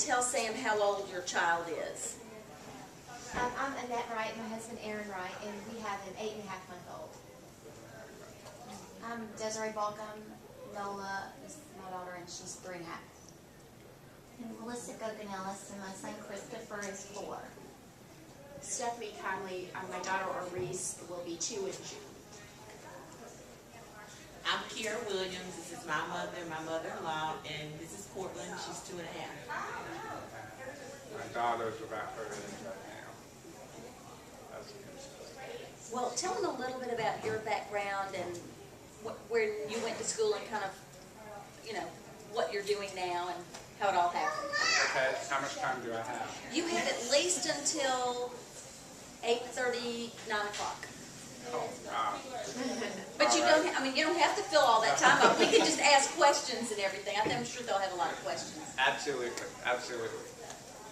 tell Sam how old your child is. I'm Annette Wright, my husband Aaron Wright, and we have an 8.5-month-old. I'm Desiree Balcom. Nola is my daughter, and she's 3.5. And Melissa Goganellis, and my son Christopher is 4. Stephanie Conley, my daughter Aurice will be 2 in June. I'm Kiera Williams. This is my mother-in-law, and this is Cortland. She's 2.5. My daughter's about her age right now. That's good. Well, tell them a little bit about your background and where you went to school and kind of, you know, what you're doing now and how it all happened. Okay, how much time do I have? You have at least until 8:30, 9 o'clock. Oh, God. But you don't, I mean, you don't have to fill all that time up. We can just ask questions and everything. I'm sure they'll have a lot of questions. Absolutely, absolutely.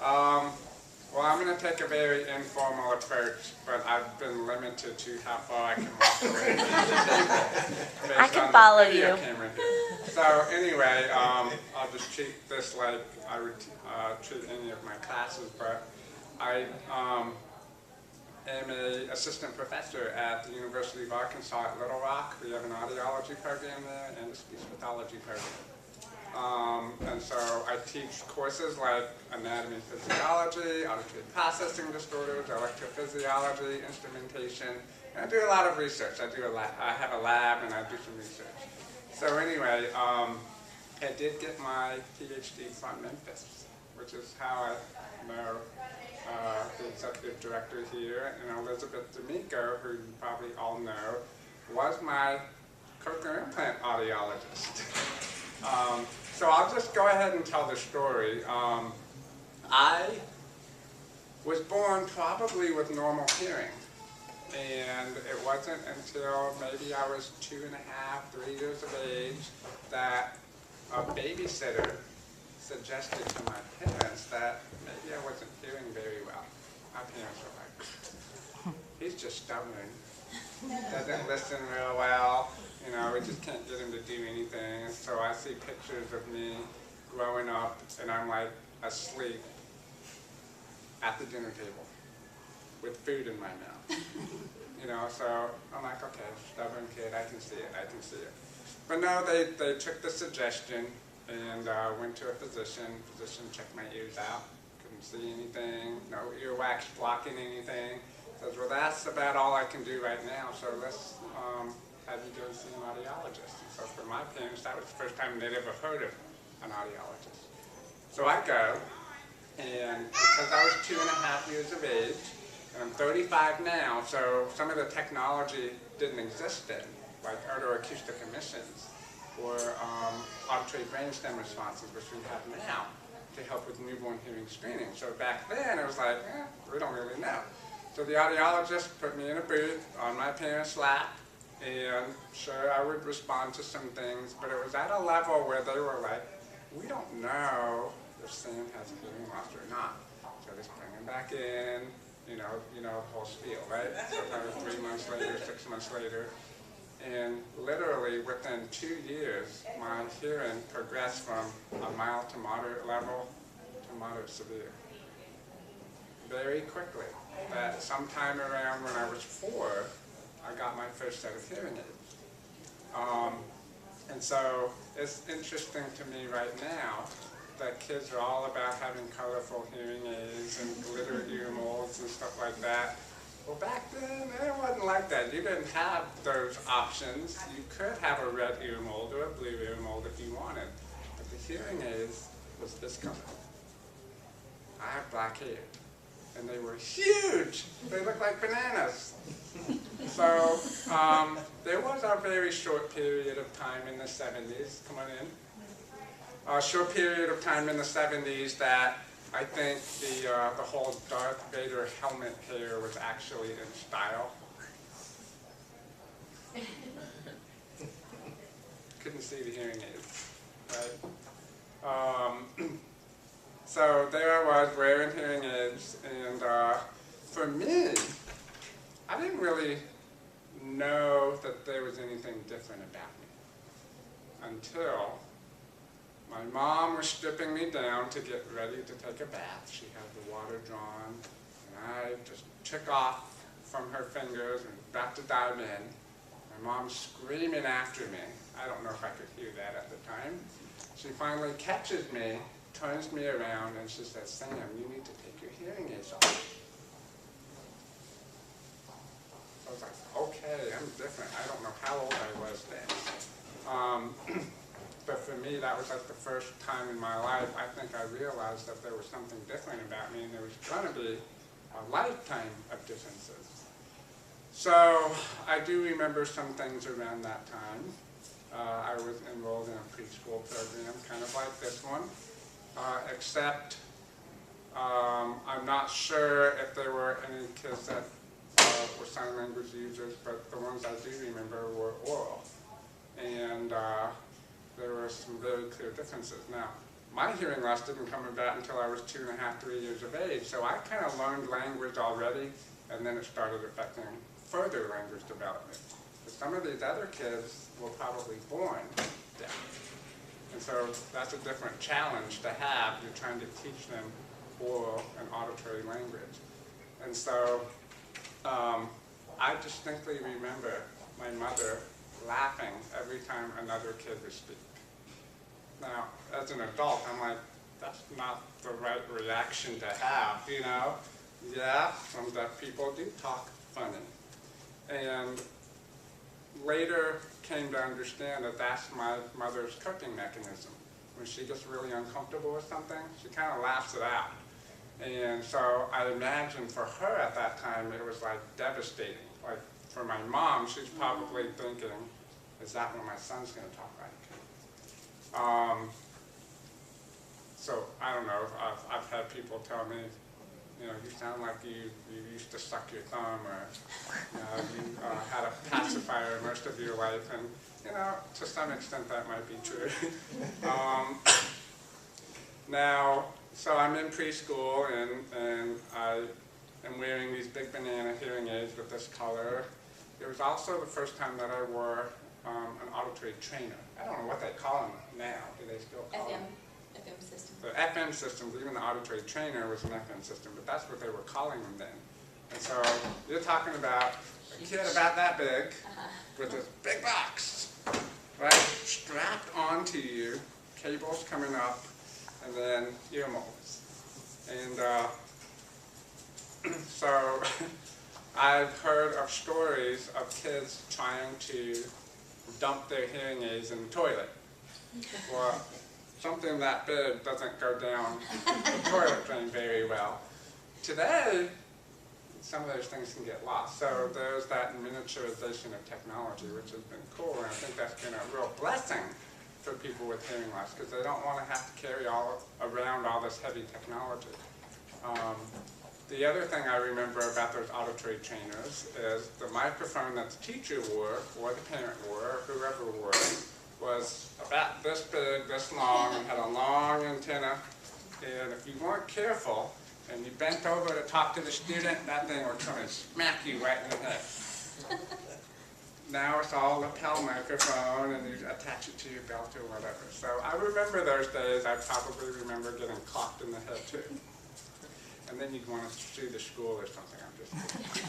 Well, I'm going to take a very informal approach, but I've been limited to how far I can walk away from the table. I can follow Based on the video you. camera here. So anyway, I'll just treat this like I would treat any of my classes, but I am an assistant professor at the University of Arkansas at Little Rock. We have an audiology program there and a speech pathology program. And so I teach courses like anatomy and physiology, auditory processing disorders, electrophysiology, instrumentation, and I do a lot of research. I have a lab and I do some research. So anyway, I did get my PhD from Memphis, which is how I know the executive director here, and Elizabeth D'Amico, who you probably all know, was my cochlear implant audiologist. So I'll just go ahead and tell the story. I was born probably with normal hearing, and it wasn't until maybe I was 2.5, 3 years of age that a babysitter suggested to my parents that maybe I wasn't hearing very well. My parents were like, he's just stubborn, doesn't listen real well. You know, we just can't get him to do anything. And so I see pictures of me growing up, and I'm like asleep at the dinner table with food in my mouth. You know, so I'm like, okay, stubborn kid, I can see it, I can see it. But no, they took the suggestion and went to a physician. Physician checked my ears out, couldn't see anything, no earwax blocking anything. Says, well, that's about all I can do right now, so let's have you go see an audiologist. And so for my parents, that was the first time they'd ever heard of an audiologist. So I go, and because I was 2.5 years of age, and I'm 35 now, so some of the technology didn't exist then, like otoacoustic emissions or auditory brainstem responses, which we have now to help with newborn hearing screening. So back then, it was like, we don't really know. So the audiologist put me in a booth on my parents' lap, and sure, I would respond to some things, but it was at a level where they were like, we don't know if Sam has a hearing loss or not. So just bring him back in, you know the whole spiel, right? So probably 3 months later, 6 months later, and literally within 2 years, my hearing progressed from a mild to moderate level to moderate severe. Very quickly. That sometime around when I was 4, I got my first set of hearing aids. And so it's interesting to me right now that kids are all about having colorful hearing aids and glitter ear molds and stuff like that. Well, back then, it wasn't like that. You didn't have those options. You could have a red ear mold or a blue ear mold if you wanted. But the hearing aids was this color. I have black hair. And they were huge. They looked like bananas. So there was a very short period of time in the 70s, come on in, a short period of time in the 70s that I think the whole Darth Vader helmet hair was actually in style. Couldn't see the hearing aids, right? So there I was wearing hearing aids, and for me, I didn't really know that there was anything different about me until my mom was stripping me down to get ready to take a bath. She had the water drawn, and I just took off from her fingers and about to dive in. My mom's screaming after me. I don't know if I could hear that at the time. She finally catches me, turns me around, and she says, "Sam, you need to take your hearing aids off." I was like, okay, I'm different. I don't know how old I was then. But for me, that was like the first time in my life I think I realized that there was something different about me and there was going to be a lifetime of differences. So I do remember some things around that time. I was enrolled in a preschool program, kind of like this one, except I'm not sure if there were any kids that were sign language users, but the ones I do remember were oral. And there were some very clear differences. Now, my hearing loss didn't come about until I was 2.5, 3 years of age, so I kind of learned language already, and then it started affecting further language development. But some of these other kids were probably born deaf. And so that's a different challenge to have. You're trying to teach them oral and auditory language. And so I distinctly remember my mother laughing every time another kid would speak. Now, as an adult, I'm like, that's not the right reaction to have, you know? Yeah, some deaf people do talk funny. And later came to understand that that's my mother's coping mechanism. When she gets really uncomfortable with something, she kind of laughs it out. And so I imagine for her at that time, it was like devastating. Like for my mom, she's probably thinking, is that what my son's going to talk like? So I don't know, I've had people tell me, you know, you sound like you used to suck your thumb, or you had a pacifier most of your life, and you know, to some extent that might be true. Now, so I'm in preschool, and I am wearing these big banana hearing aids with this color. It was also the first time that I wore an auditory trainer. I don't know what they call them now. Do they still call them? FM system. The FM systems, even the auditory trainer was an FM system, but that's what they were calling them then. And so you're talking about a kid about that big with this big box, right, strapped onto you, cables coming up, and then ear molds. And so I've heard of stories of kids trying to dump their hearing aids in the toilet. Well, something that big doesn't go down the toilet drain very well. Today, some of those things can get lost. So there's that miniaturization of technology, which has been cool, and I think that's been a real blessing for people with hearing loss, because they don't want to have to carry around all this heavy technology. The other thing I remember about those auditory trainers is the microphone that the teacher wore, or the parent wore, or whoever wore it, was about this big, this long, and had a long antenna. And if you weren't careful, and you bent over to talk to the student, that thing would come and smack you right in the head. Now it's all lapel microphone, and you attach it to your belt or whatever. So I remember those days. I probably remember getting clocked in the head too. And then you'd want to sue the school or something. I'm just kidding.